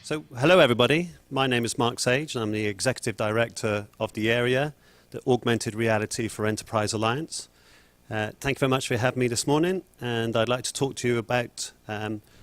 So, hello everybody. My name is Mark Sage and I'm the Executive Director of the area, the Augmented Reality for Enterprise Alliance. Thank you very much for having me this morning, and I'd like to talk to you about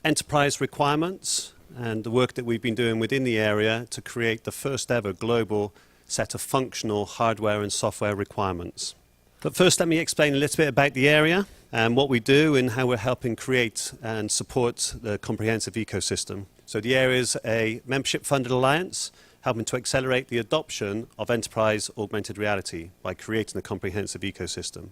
enterprise requirements and the work that we've been doing within the area to create the first ever global set of functional hardware and software requirements. But first, let me explain a little bit about the area and what we do and how we're helping create and support the comprehensive ecosystem. So the area is a membership-funded alliance helping to accelerate the adoption of enterprise augmented reality by creating a comprehensive ecosystem.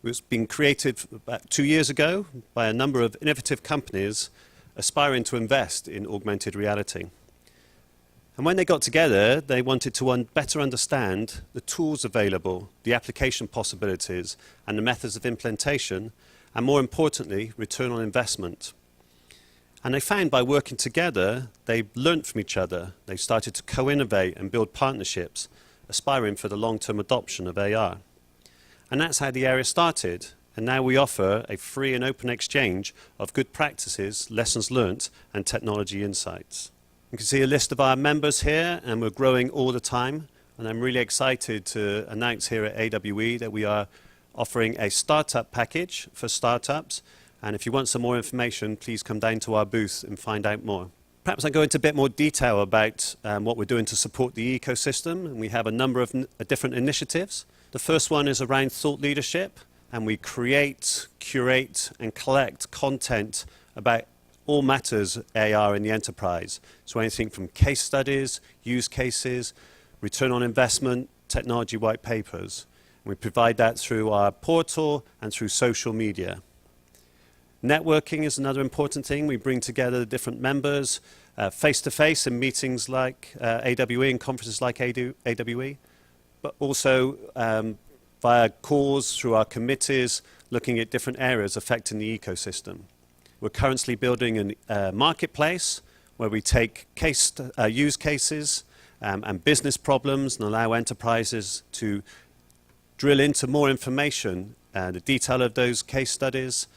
It was being created about 2 years ago by a number of innovative companies aspiring to invest in augmented reality. And when they got together, they wanted to better understand the tools available, the application possibilities, and the methods of implementation, and more importantly, return on investment. And they found by working together, they learned from each other. They started to co-innovate and build partnerships, aspiring for the long-term adoption of AR. And that's how the area started. And now we offer a free and open exchange of good practices, lessons learnt, and technology insights. You can see a list of our members here, and we're growing all the time. And I'm really excited to announce here at AWE that we are offering a startup package for startups. And if you want some more information, please come down to our booth and find out more. Perhaps I'll go into a bit more detail about what we're doing to support the ecosystem. And we have a number of different initiatives. The first one is around thought leadership. And we create, curate, and collect content about all matters AR in the enterprise. So anything from case studies, use cases, return on investment, technology white papers. And we provide that through our portal and through social media. Networking is another important thing. We bring together the different members face-to-face in meetings like AWE and conferences like AWE, but also via calls through our committees, looking at different areas affecting the ecosystem. We're currently building a marketplace where we take use cases and business problems and allow enterprises to drill into more information, the detail of those case studies,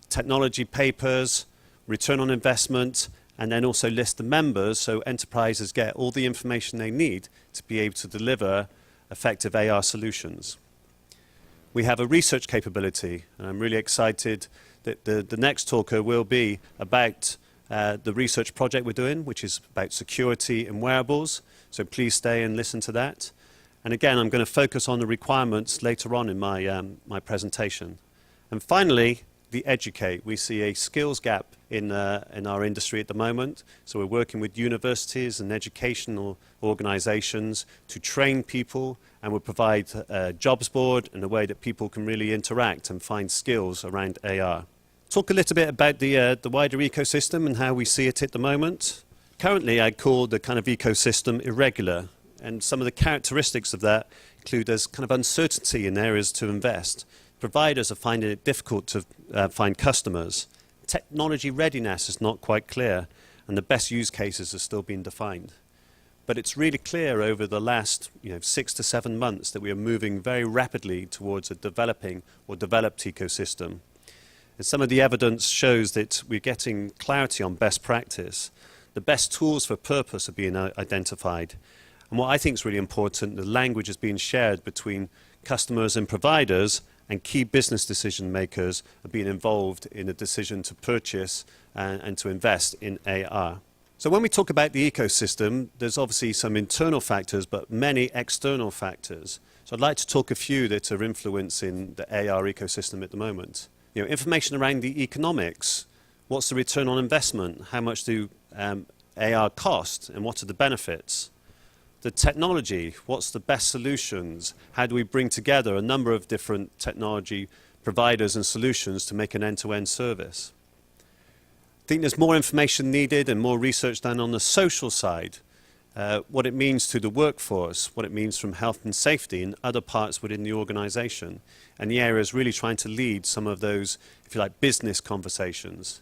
technology papers, return on investment, and then also list the members so enterprises get all the information they need to be able to deliver effective AR solutions. We have a research capability, and I'm really excited that the next talker will be about the research project we're doing, which is about security in wearables. So please stay and listen to that. And again, I'm going to focus on the requirements later on in my presentation. And finally, the educate. We see a skills gap in our industry at the moment. So we're working with universities and educational organizations to train people, and we'll provide a jobs board and a way that people can really interact and find skills around AR. Talk a little bit about the wider ecosystem and how we see it at the moment. Currently, I call the kind of ecosystem irregular, and some of the characteristics of that include there's kind of uncertainty in areas to invest. Providers are finding it difficult to find customers. Technology readiness is not quite clear, and the best use cases are still being defined. But it's really clear over the last 6 to 7 months that we are moving very rapidly towards a developing or developed ecosystem. And some of the evidence shows that we're getting clarity on best practice. The best tools for purpose are being identified. And what I think is really important, the language is being shared between customers and providers, and key business decision makers are being involved in the decision to purchase and to invest in AR. So when we talk about the ecosystem, there's obviously some internal factors, but many external factors. So I'd like to talk a few that are influencing the AR ecosystem at the moment. Information around the economics. What's the return on investment? How much do AR cost, and what are the benefits? The technology, what's the best solutions? How do we bring together a number of different technology providers and solutions to make an end-to-end service? I think there's more information needed and more research done on the social side, what it means to the workforce, what it means from health and safety and other parts within the organization. And the area is really trying to lead some of those, if you like, business conversations.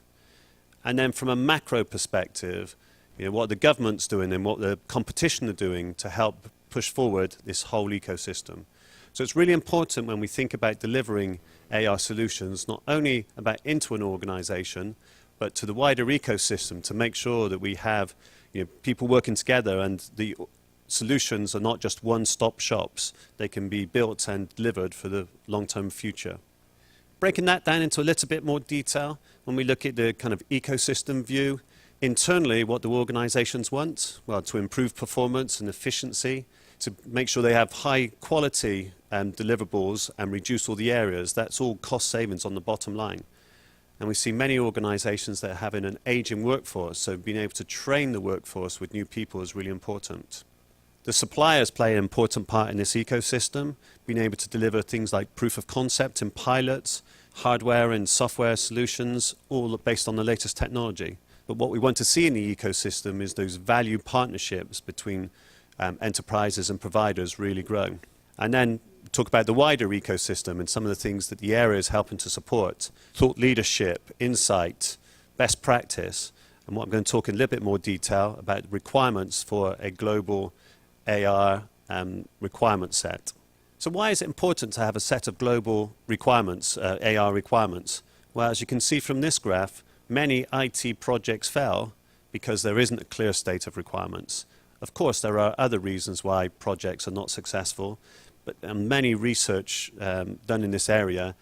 And then from a macro perspective, what the government's doing and what the competition are doing to help push forward this whole ecosystem. So it's really important when we think about delivering AR solutions, not only about into an organization, but to the wider ecosystem to make sure that we have people working together and the solutions are not just one-stop shops. They can be built and delivered for the long-term future. Breaking that down into a little bit more detail, when we look at the kind of ecosystem view, internally what do organizations want? Well, to improve performance and efficiency, to make sure they have high quality deliverables and reduce all the areas. That's all cost savings on the bottom line. And we see many organizations that are having an aging workforce, so being able to train the workforce with new people is really important. The suppliers play an important part in this ecosystem, being able to deliver things like proof of concept and pilots, hardware and software solutions, all based on the latest technology. But what we want to see in the ecosystem is those value partnerships between enterprises and providers really grow. And then talk about the wider ecosystem and some of the things that the area is helping to support. Thought leadership, insight, best practice, and what I'm going to talk in a little bit more detail about requirements for a global AR requirement set. So why is it important to have a set of global requirements, AR requirements? Well, as you can see from this graph, many IT projects fail because there isn't a clear state of requirements. Of course, there are other reasons why projects are not successful, but many research done in this area,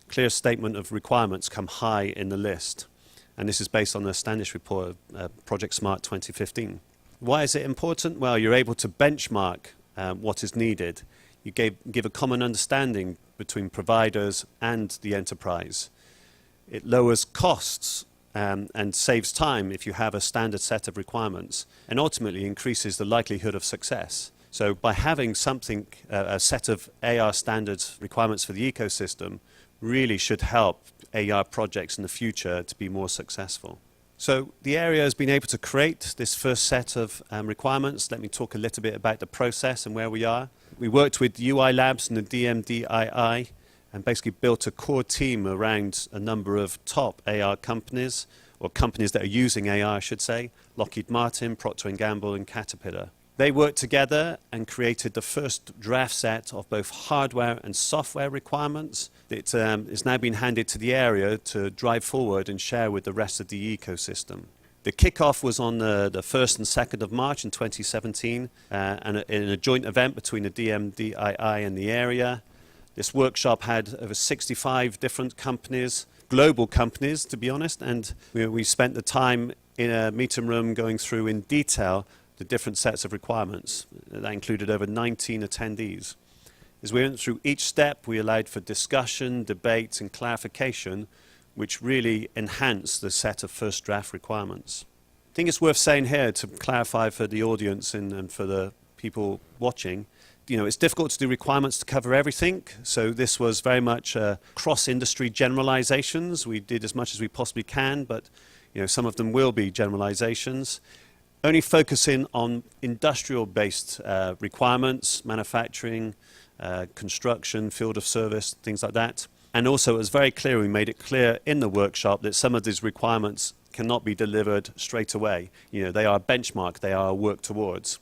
clear statement of requirements come high in the list. And this is based on the Standish report of Project Smart 2015. Why is it important? Well, you're able to benchmark what is needed. You give a common understanding between providers and the enterprise. It lowers costs and saves time if you have a standard set of requirements, and ultimately increases the likelihood of success. So by having something, a set of AR standards requirements for the ecosystem, really should help AR projects in the future to be more successful. So the area has been able to create this first set of requirements. Let me talk a little bit about the process and where we are. We worked with UI Labs and the DMDII and basically built a core team around a number of top AR companies, or companies that are using AR, I should say, Lockheed Martin, Procter & Gamble and Caterpillar. They worked together and created the first draft set of both hardware and software requirements that is now being handed to the area to drive forward and share with the rest of the ecosystem. The kickoff was on the 1st and 2nd of March in 2017 and in a joint event between the DMDII and the area. This workshop had over 65 different companies, global companies to be honest, and we spent the time in a meeting room going through in detail the different sets of requirements. That included over 19 attendees. As we went through each step, we allowed for discussion, debate and clarification, which really enhanced the set of first draft requirements. I think it's worth saying here to clarify for the audience and for the people watching, it's difficult to do requirements to cover everything, so this was very much cross-industry generalizations. We did as much as we possibly can, but some of them will be generalizations. Only focusing on industrial-based requirements, manufacturing, construction, field of service, things like that. And also it was very clear, we made it clear in the workshop that some of these requirements cannot be delivered straight away. They are benchmarked, they are worked towards.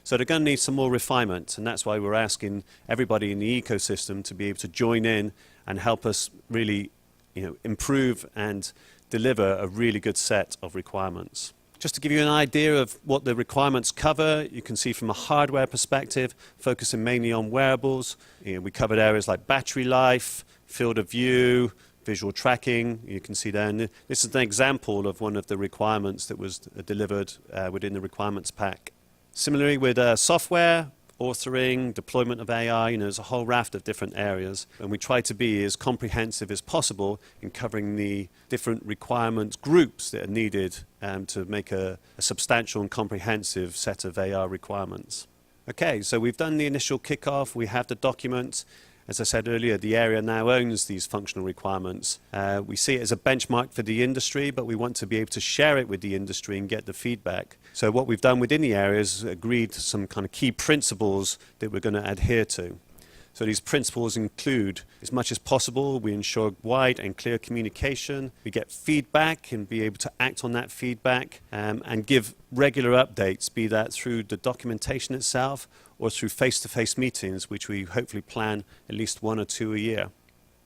So they're going to need some more refinement, and that's why we're asking everybody in the ecosystem to be able to join in and help us really improve and deliver a really good set of requirements. Just to give you an idea of what the requirements cover, you can see from a hardware perspective, focusing mainly on wearables. We covered areas like battery life, field of view, visual tracking. You can see there, and this is an example of one of the requirements that was delivered within the requirements pack. Similarly with software, authoring, deployment of AI, there's a whole raft of different areas, and we try to be as comprehensive as possible in covering the different requirements groups that are needed to make a substantial and comprehensive set of AR requirements. Okay, so we've done the initial kickoff, we have the document. As I said earlier, the area now owns these functional requirements. We see it as a benchmark for the industry, but we want to be able to share it with the industry and get the feedback. So what we've done within the area is agreed some kind of key principles that we're going to adhere to. So these principles include, as much as possible, we ensure wide and clear communication. We get feedback and be able to act on that feedback and give regular updates, be that through the documentation itself or through face-to-face meetings, which we hopefully plan at least 1 or 2 a year.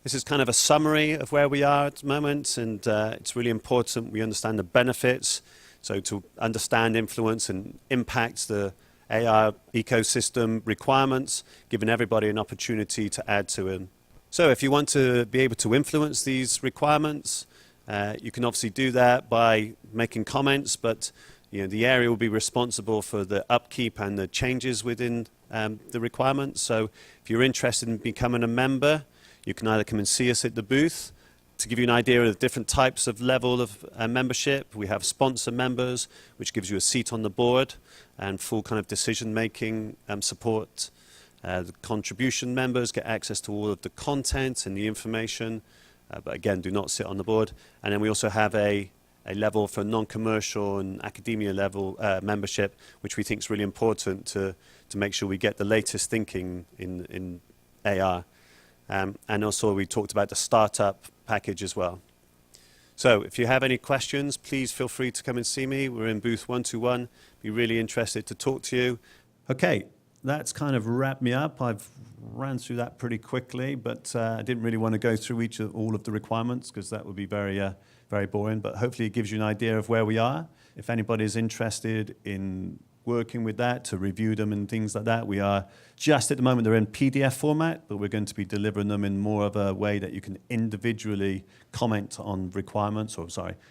This is kind of a summary of where we are at the moment, and it's really important we understand the benefits. So to understand influence and impact the AR ecosystem requirements, giving everybody an opportunity to add to it. So if you want to be able to influence these requirements, you can obviously do that by making comments, but the area will be responsible for the upkeep and the changes within the requirements. So if you're interested in becoming a member, you can either come and see us at the booth. To give you an idea of the different types of level of membership, we have sponsor members, which gives you a seat on the board and full kind of decision-making support. The contribution members get access to all of the content and the information, but again, do not sit on the board. And then we also have a level for non-commercial and academia level membership, which we think is really important to make sure we get the latest thinking in AR. And also we talked about the startup package as well. So if you have any questions, please feel free to come and see me. We're in booth 121. Be really interested to talk to you. Okay, that's kind of wrapped me up. I've ran through that pretty quickly, but I didn't really want to go through all of the requirements because that would be very boring. But hopefully it gives you an idea of where we are. If anybody is interested in working with that, to review them and things like that, we are just at the moment, they're in PDF format, but we're going to be delivering them in more of a way that you can individually comment on requirements,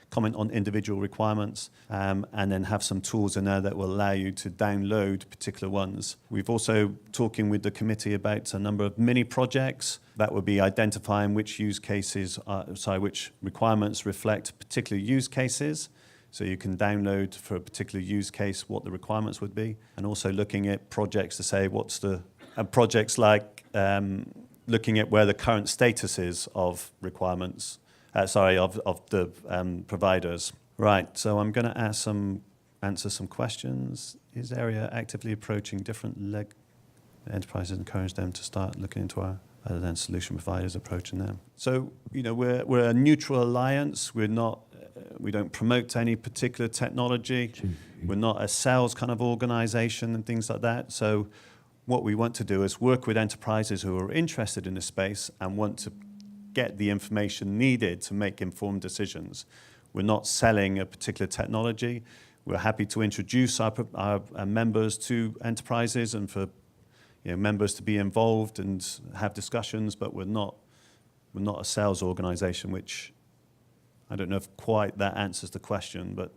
comment on individual requirements, and then have some tools in there that will allow you to download particular ones. We've also talking with the committee about a number of mini projects that will be identifying which which requirements reflect particular use cases. So you can download for a particular use case what the requirements would be, and also looking at projects to say what's the projects like looking at where the current status is of requirements. Of the providers. Right. So I'm going to answer some questions. Is area actively approaching different enterprises? Encourage them to start looking into our other than solution providers approaching them. So we're a neutral alliance. We don't promote any particular technology. We're not a sales kind of organization and things like that. So what we want to do is work with enterprises who are interested in this space and want to get the information needed to make informed decisions. We're not selling a particular technology. We're happy to introduce our members to enterprises and for members to be involved and have discussions, but we're not a sales organization, which I don't know if quite that answers the question, but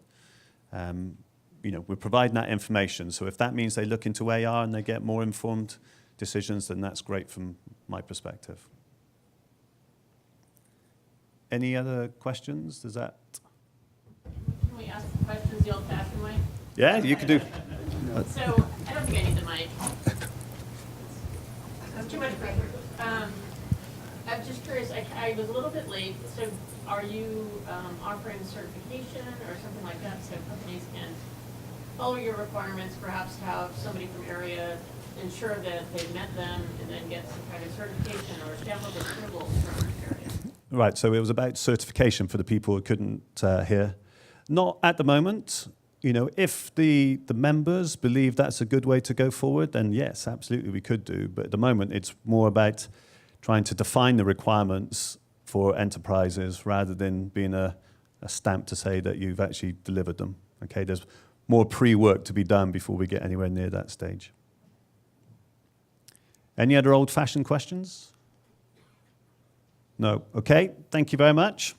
we're providing that information. So if that means they look into AR and they get more informed decisions, then that's great from my perspective. Any other questions? Does that? Can we ask questions the old-fashioned way? Yeah, you could do. So I don't think I need the mic. That's too much pressure. I'm just curious. I was a little bit late. So are you offering certification or something like that so companies can follow your requirements, perhaps have somebody from area ensure that they've met them and then get some kind of certification or stamp of approval from area? Right, so it was about certification for the people who couldn't hear. Not at the moment. If the members believe that's a good way to go forward, then yes, absolutely we could do. But at the moment, it's more about trying to define the requirements for enterprises rather than being a stamp to say that you've actually delivered them. Okay, there's more pre-work to be done before we get anywhere near that stage. Any other old-fashioned questions? No. Okay, thank you very much.